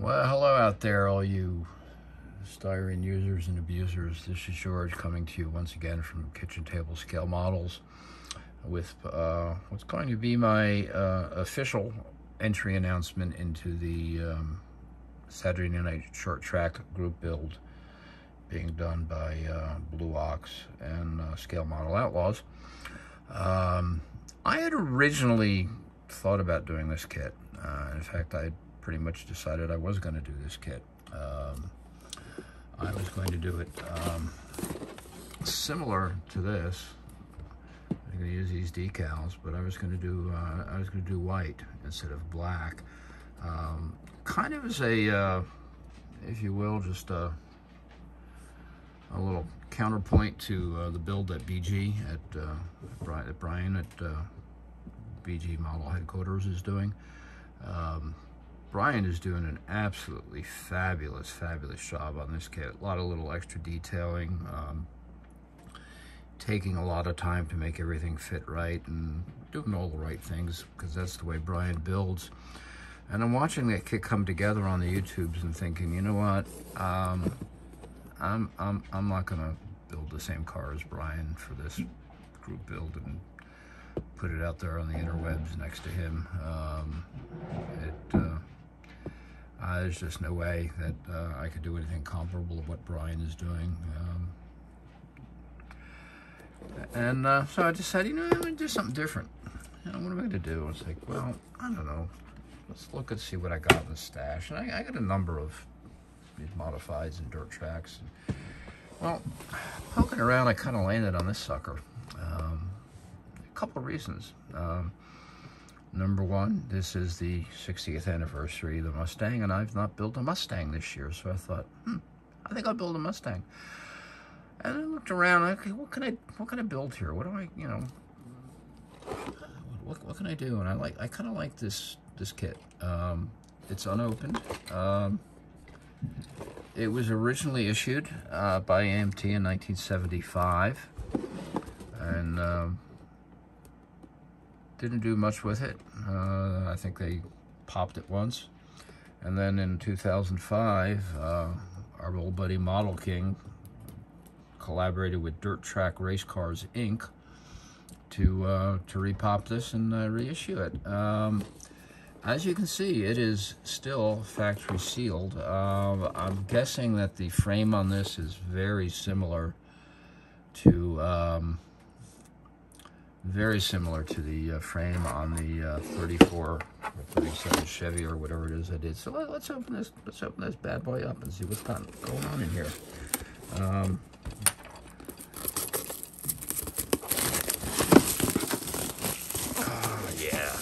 Well, hello out there, all you styrene users and abusers. This is George coming to you once again from Kitchen Table Scale Models with what's going to be my official entry announcement into the Saturday Night Short Track group build being done by Blue Ox and Scale Model Outlaws. I had originally thought about doing this kit. In fact, I pretty much decided I was going to do this kit. I was going to do it similar to this. I'm going to use these decals, but I was going to do white instead of black. Kind of as a, if you will, just a little counterpoint to the build that BG at Brian at BG Model Headquarters is doing. Brian is doing an absolutely fabulous job on this kit. A lot of little extra detailing, taking a lot of time to make everything fit right and doing all the right things because that's the way Brian builds. And I'm watching that kit come together on the YouTubes and thinking, you know what, I'm not gonna build the same car as Brian for this group build and put it out there on the interwebs next to him. There's just no way that I could do anything comparable to what Brian is doing. So I decided, you know, I'm going to do something different. You know, what am I going to do? It's like, well, I don't know. Let's look and see what I got in the stash. And I got a number of these modifieds and dirt tracks. Well, poking around, I kind of landed on this sucker. A couple of reasons. Number one, this is the 60th anniversary of the Mustang, and I've not built a Mustang this year, so I thought, I think I'll build a Mustang. And I looked around, okay, what can I build here? What do I, you know, what can I do? And I kind of like this kit. It's unopened. It was originally issued by AMT in 1975, and didn't do much with it. I think they popped it once. And then in 2005, our old buddy Model King collaborated with Dirt Track Race Cars, Inc. to repop this and reissue it. As you can see, it is still factory sealed. I'm guessing that the frame on this is very similar to the frame on the 34 or 37 Chevy or whatever it is I did. So let's open this bad boy up and see what's going on in here. Oh yeah,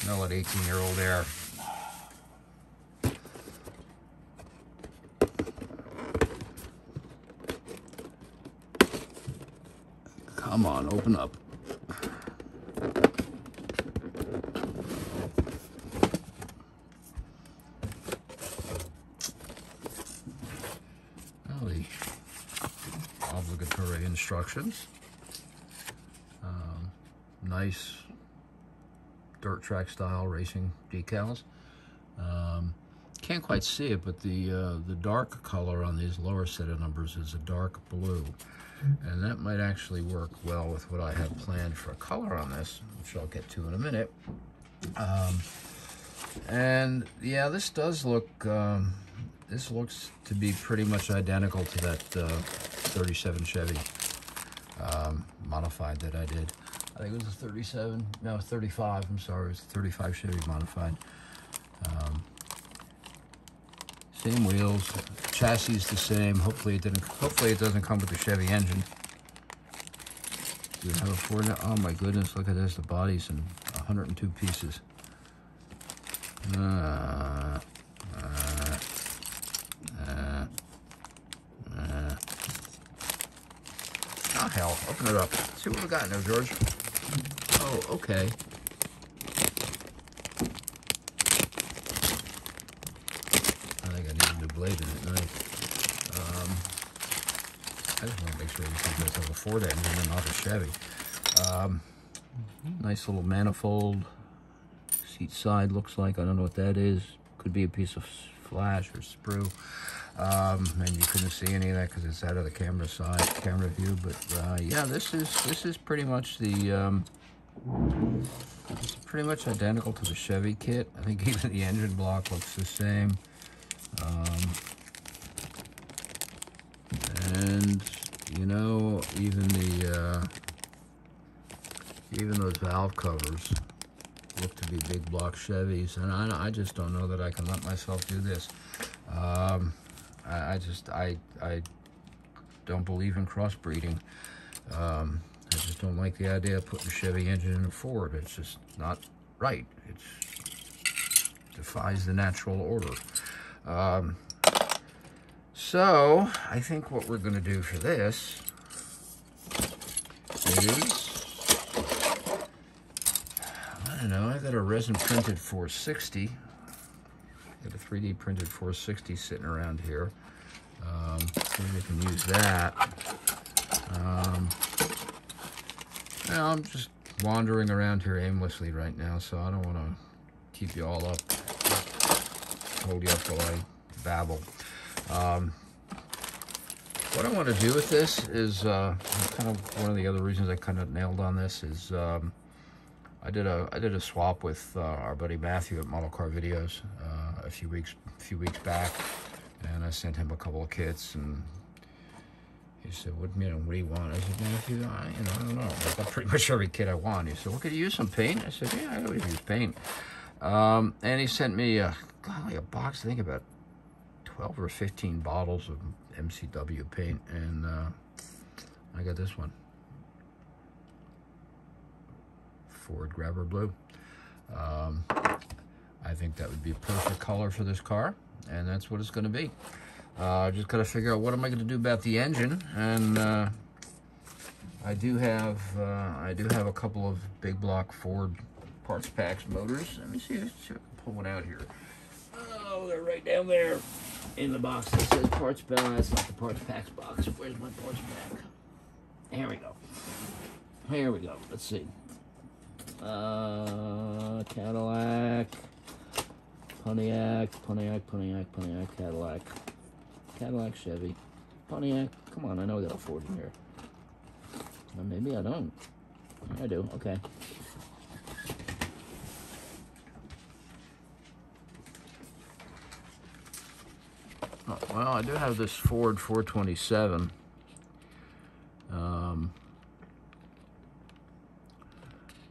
smell it, 18-year-old air. Come on, open up. Well, the obligatory instructions. Nice dirt track style racing decals. Can't quite see it, but the dark color on these lower set of numbers is a dark blue. And that might actually work well with what I have planned for a color on this, which I'll get to in a minute. And yeah, this does look, this looks to be pretty much identical to that 37 Chevy modified that I did. I think it was a 37, no, 35, I'm sorry, it was a 35 Chevy modified. Same wheels, chassis is the same. Hopefully it doesn't come with the Chevy engine. Do we have a Ford now? Oh my goodness, look at this. The body's in 102 pieces. Oh hell, open it up. See what we got in there, George. Oh, okay. Blade in it, nice. I just want to make sure this has a Ford engine and not a Chevy. Nice little manifold. Seat side looks like, I don't know what that is. could be a piece of flash or sprue. And you couldn't see any of that because it's out of the camera view. But yeah, this is pretty much the it's pretty much identical to the Chevy kit. I think even the engine block looks the same. And you know, even those valve covers look to be big block Chevys, and I just don't know that I can let myself do this. I don't believe in crossbreeding. I just don't like the idea of putting a Chevy engine in a Ford. It's just not right. It defies the natural order. So I think what we're going to do for this is, I don't know, I got a resin printed 460. Got a 3D printed 460 sitting around here. Maybe we can use that. Now I'm just wandering around here aimlessly right now, so I don't want to keep you all up, hold you up while I babble. What I want to do with this is kind of one of the other reasons I kind of nailed on this is I did a swap with our buddy Matthew at Model Car Videos a few weeks back, and I sent him a couple of kits, and he said, "What do you want?" I said, "Matthew, I don't know. I got pretty much every kit I want." He said, "Well, could you use some paint?" I said, "Yeah, I always use paint." And he sent me like a box, I think about 12 or 15 bottles of MCW paint, and I got this one, Ford Grabber Blue. I think that would be a perfect color for this car, and that's what it's going to be. Just got to figure out what am I going to do about the engine, and I do have a couple of big block Ford parts packs motors. Let me see if I can pull one out here. Oh, they're right down there in the box that says parts pack. That's not the parts packs box. Where's my parts pack? Here we go. Here we go. Let's see. Cadillac, Pontiac, Cadillac, Chevy, Pontiac. Come on, I know I got a Ford in here. Or maybe I don't. I do. Okay. Oh, well, I do have this Ford 427.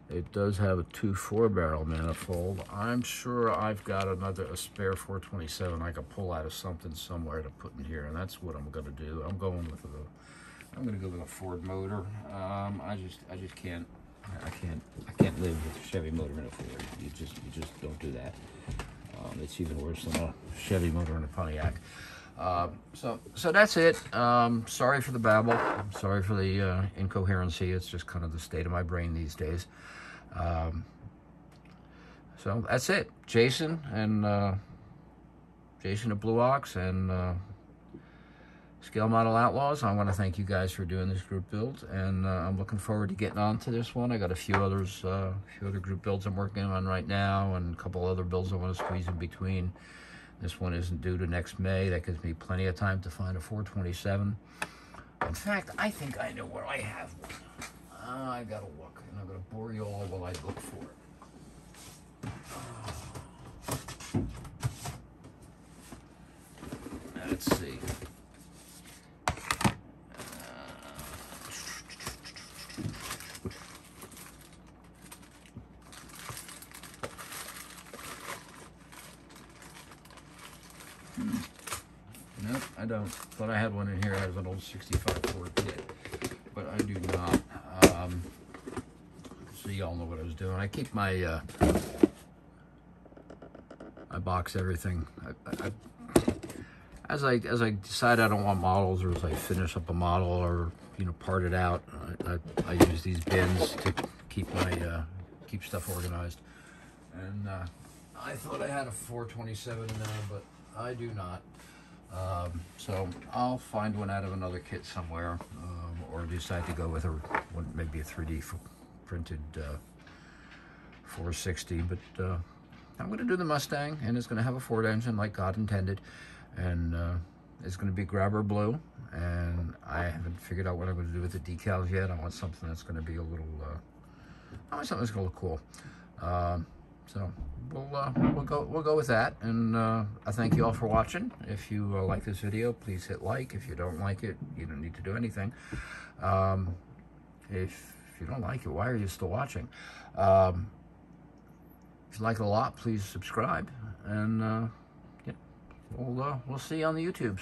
It does have a 2 4-barrel manifold. I'm sure I've got a spare 427 I could pull out of something somewhere to put in here, and that's what I'm going to do. I'm going to go with a Ford motor. I just can't live with a Chevy motor in a Ford. You just don't do that. It's even worse than a Chevy motor in a Pontiac. So that's it. Sorry for the babble. I'm sorry for the incoherency. It's just kind of the state of my brain these days. So that's it. Jason at Blue Ox and Scale Model Outlaws, I want to thank you guys for doing this group build, and I'm looking forward to getting on to this one. I got a few other group builds I'm working on right now, and a couple other builds I want to squeeze in between. This one isn't due to next May. That gives me plenty of time to find a 427. In fact, I think I know where I have one. I gotta look, and I'm gonna bore you all while I look for it. Let's see. Nope, I don't. Thought I had one in here. I have an old 65 Ford kit, but I do not. So y'all know what I was doing. I keep my I box everything. As I decide I don't want models, or as I finish up a model, or part it out, I use these bins to keep my keep stuff organized. And I thought I had a 427 but I do not. So I'll find one out of another kit somewhere, or decide to go with maybe a 3D printed 460. But I'm going to do the Mustang, and it's going to have a Ford engine like God intended, and it's going to be grabber blue, and I haven't figured out what I'm going to do with the decals yet. I want something that's going to be a little, I want something that's going to look cool. So we'll go with that, and I thank you all for watching. If you like this video, please hit like. If you don't like it, you don't need to do anything. If you don't like it, why are you still watching? If you like it a lot, please subscribe, and yeah, we'll see you on the YouTubes.